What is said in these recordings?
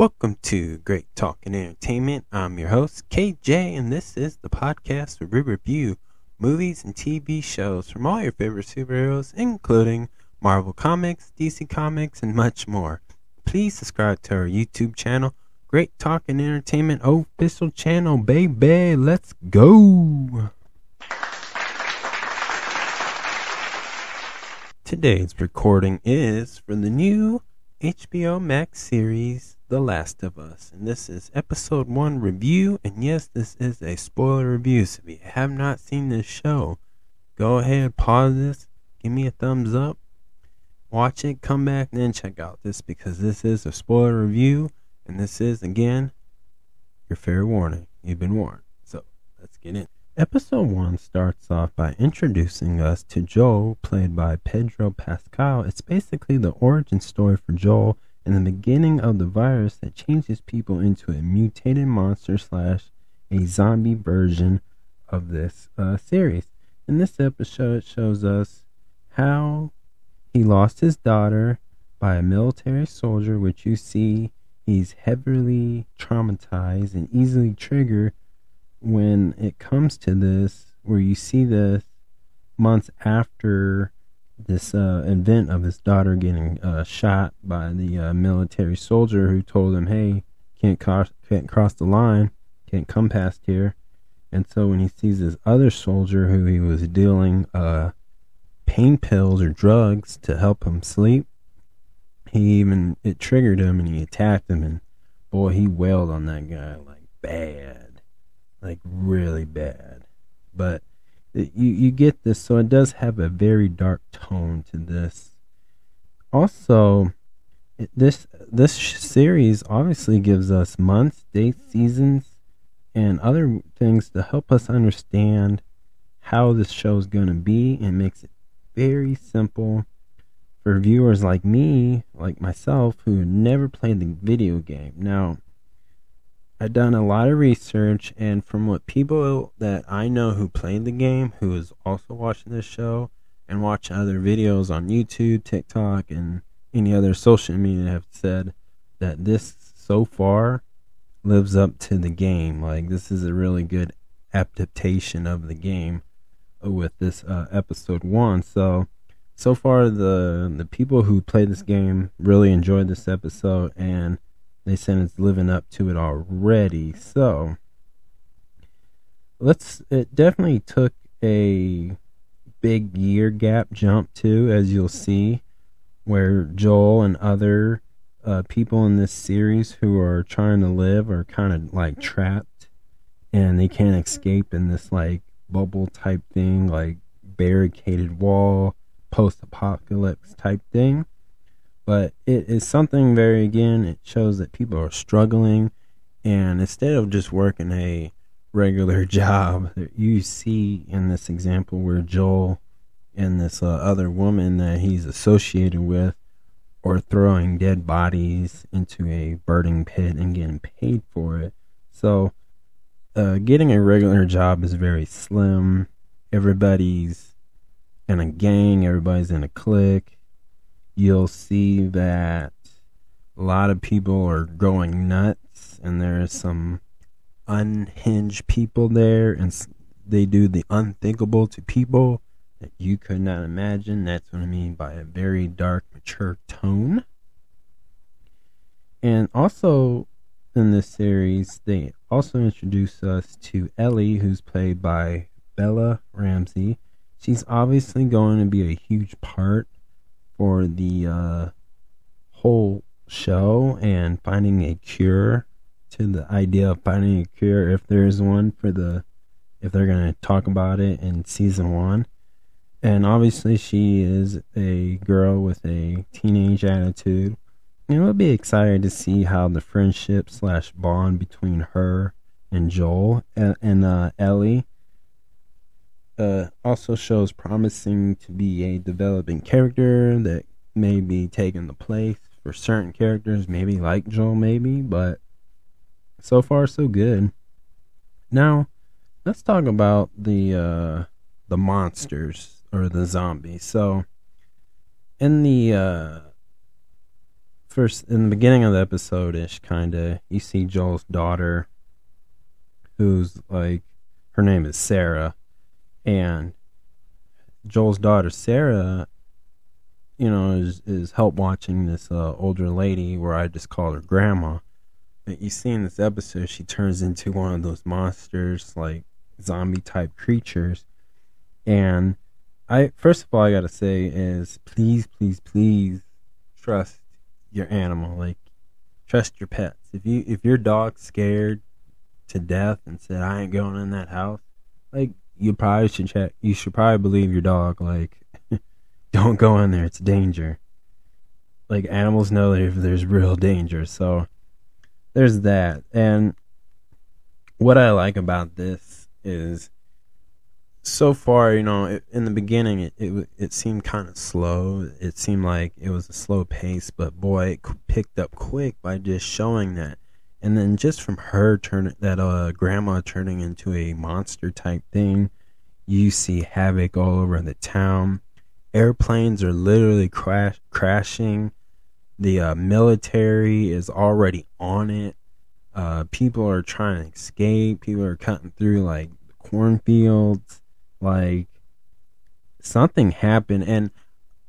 Welcome to Great Talk and Entertainment. I'm your host, KJ, and this is the podcast where we review movies and TV shows from all your favorite superheroes, including Marvel Comics, DC Comics, and much more. Please subscribe to our YouTube channel, Great Talk and Entertainment official channel, baby. Let's go! Today's recording is for the new HBO Max series, The Last of Us, and this is episode 1 review, and yes, this is a spoiler review, so if you have not seen this show, go ahead, pause this, give me a thumbs up, watch it, come back, and then check out this, because this is a spoiler review, and this is, again, your fair warning. You've been warned. So, let's get in. Episode 1 starts off by introducing us to Joel, played by Pedro Pascal. It's basically the origin story for Joel and the beginning of the virus that changes people into a mutated monster / a zombie version of this series. In this episode, it shows us how he lost his daughter by a military soldier, which you see he's heavily traumatized and easily triggered when it comes to this, where you see this months after this event of his daughter getting shot by the military soldier who told him, hey, can't cross the line, can't come past here. And so when he sees this other soldier who he was dealing pain pills or drugs to help him sleep, it triggered him and he attacked him, and boy, he wailed on that guy like bad. Like really bad. But you get this, so it does have a very dark tone to this. Also, this series obviously gives us months, dates, seasons, and other things to help us understand how this show is going to be, and makes it very simple for viewers like me, like myself, who never played the video game. Now, I've done a lot of research, and from what people that I know who played the game, who is also watching this show, and watch other videos on YouTube, TikTok, and any other social media, have said that this so far lives up to the game. Like, this is a really good adaptation of the game with this episode 1. So far the people who played this game really enjoyed this episode, and they said it's living up to it already. So it definitely took a big year gap jump too, as you'll see, where Joel and other people in this series who are trying to live are kind of like trapped, and they can't escape in this like bubble type thing, like barricaded wall, post-apocalypse type thing. But it is something it shows that people are struggling, and instead of just working a regular job, you see in this example where Joel and this other woman that he's associated with are throwing dead bodies into a burning pit and getting paid for it. So getting a regular job is very slim. Everybody's in a gang, everybody's in a clique. You'll see that a lot of people are going nuts, and there are some unhinged people there, and they do the unthinkable to people that you could not imagine. That's what I mean by a very dark, mature tone. And also in this series, they also introduce us to Ellie, who's played by Bella Ramsey. She's obviously going to be a huge part for the whole show, and finding a cure, to the idea of finding a cure, if there is one, if they're going to talk about it in season 1. And obviously she is a girl with a teenage attitude, and we'll be excited to see how the friendship / bond between her and Joel and Ellie also shows promising to be a developing character that may be taking the place for certain characters, maybe like Joel, but so far so good. Now let's talk about the monsters, or the zombies. So in the first in the beginning of the episode ish, kind of, you see Joel's daughter, who's like, her name is Sarah, and Joel's daughter Sarah, is help watching this older lady, where I just call her grandma. But you see in this episode, she turns into one of those monsters, like zombie type creatures. And first of all, I gotta say is, please, please, please trust your animal. Like, trust your pets. If your dog's scared to death and said, I ain't going in that house, like, you should probably believe your dog. Like, don't go in there, it's danger. Like, animals know that if there's real danger. So there's that. And what I like about this is, so far, in the beginning, it seemed kind of slow. It seemed like it was a slow pace, but boy, it picked up quick by just showing that. And then just from her grandma turning into a monster type thing, you see havoc all over the town. Airplanes are literally crashing. The military is already on it. People are trying to escape. People are cutting through like cornfields. Like, something happened. And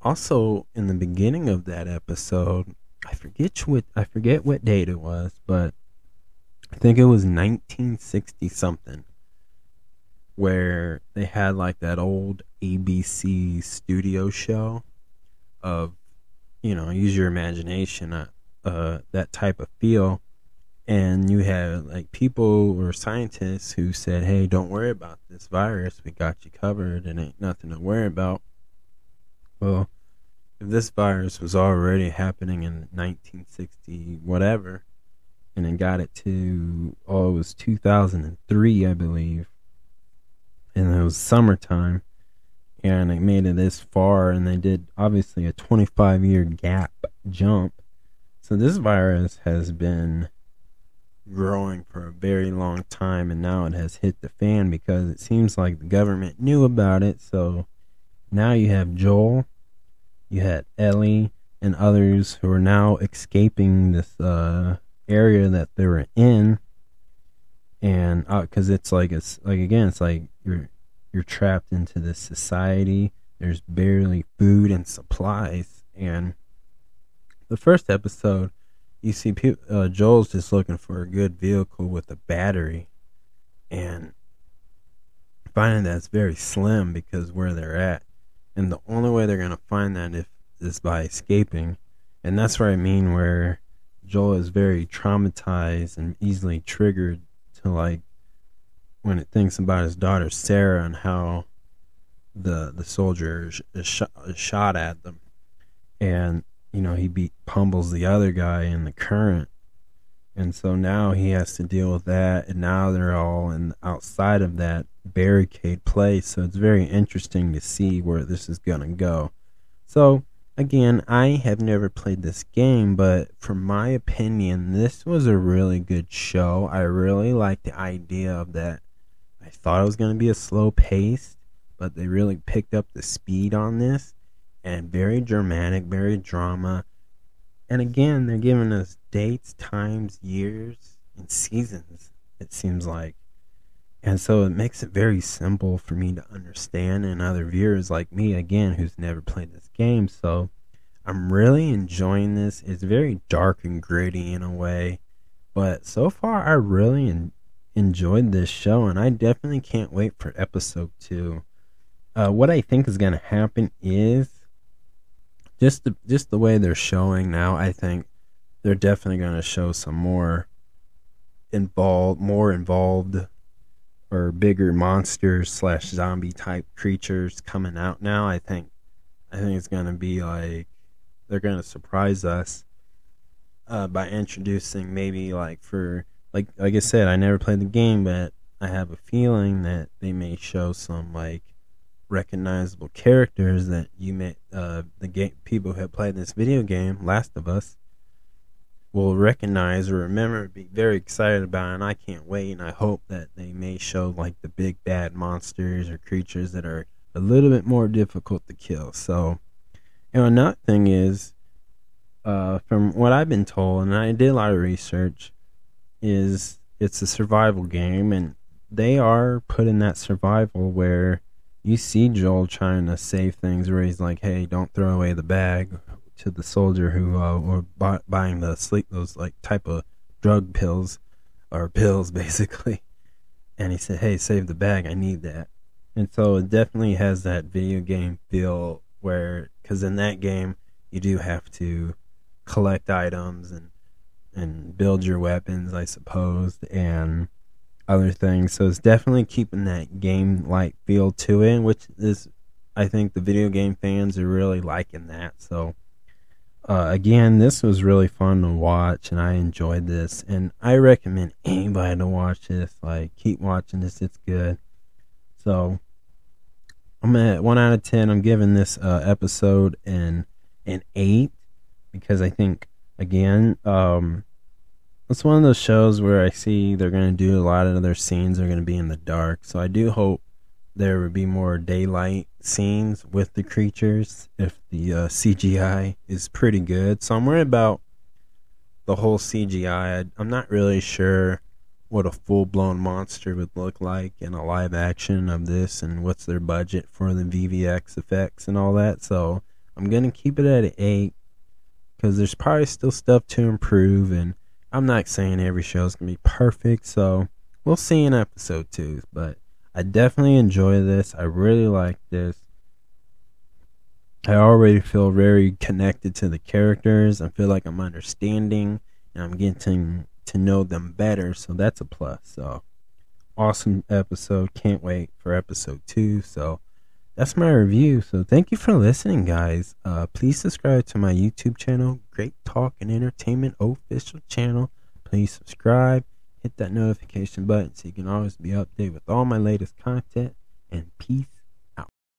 also in the beginning of that episode, I forget what date it was, but I think it was 1960 something, where they had like that old ABC studio show of, use your imagination, that type of feel. And you had like people or scientists who said, hey, don't worry about this virus. We got you covered. It ain't nothing to worry about. Well, if this virus was already happening in 1960, whatever, and it got it to, it was 2003, I believe. And it was summertime. And it made it this far. And they did, obviously, a 25-year gap jump. So this virus has been growing for a very long time, and now it has hit the fan because it seems like the government knew about it. So now you have Joel, you had Ellie, and others who are now escaping this area that they were in, and because it's like you're trapped into this society. There's barely food and supplies, and the first episode, you see Joel's just looking for a good vehicle with a battery, and finding that's very slim because where they're at, and the only way they're going to find that is by escaping. And that's what I mean, where Joel is very traumatized and easily triggered to, like, when it thinks about his daughter Sarah and how the soldier is shot at them, and he pummels the other guy in the current. And so now he has to deal with that. And now they're all outside of that barricade place. So it's very interesting to see where this is going to go. So, again, I have never played this game, but from my opinion, this was a really good show. I really liked the idea of that. I thought it was going to be a slow pace, but they really picked up the speed on this. And very dramatic, very drama. And again, they're giving us dates, times, years, and seasons, it seems like. And so it makes it very simple for me to understand, and other viewers like me, again, who's never played this game. So I'm really enjoying this. It's very dark and gritty in a way. But so far, I really enjoyed this show, and I definitely can't wait for episode 2. What I think is going to happen is, just the way they're showing now, I think they're definitely going to show some more involved or bigger monsters / zombie type creatures coming out now. I think it's going to be like, they're going to surprise us by introducing, maybe like I said, I never played the game, but I have a feeling that they may show some like recognizable characters that you may people who have played this video game, Last of Us, will recognize or remember, be very excited about, and I can't wait. And I hope that they may show like the big bad monsters or creatures that are a little bit more difficult to kill. So, another thing is, from what I've been told, and I did a lot of research, is it's a survival game, and they are putting that survival where you see Joel trying to save things, where he's like, "Hey, don't throw away the bag," to the soldier who were buying the those like type of drug pills or pills basically, and he said, "Hey, save the bag, I need that." And so it definitely has that video game feel where, because in that game you do have to collect items and build your weapons, I suppose, and other things. So it's definitely keeping that game-like feel to it, which is, I think the video game fans are really liking that. So again, this was really fun to watch, and I enjoyed this, and I recommend anybody to watch this. Like, keep watching this, it's good. So I'm at 1 out of 10. I'm giving this episode an 8, because I think, again, it's one of those shows where I see they're going to do a lot of their scenes are going to be in the dark. So I do hope there would be more daylight scenes with the creatures if the CGI is pretty good. So I'm worried about the whole CGI. I'm not really sure what a full-blown monster would look like in a live action of this, and what's their budget for the VFX effects and all that. So I'm going to keep it at an 8, because there's probably still stuff to improve, and I'm not saying every show is going to be perfect, so we'll see in episode 2. But I definitely enjoy this. I really like this. I already feel very connected to the characters. I feel like I'm understanding, and I'm getting to know them better, so that's a plus. So awesome episode. Can't wait for episode 2. So that's my review. So thank you for listening, guys. Please subscribe to my YouTube channel, Great Talk and Entertainment Official Channel. Please subscribe. Hit that notification button so you can always be updated with all my latest content. And peace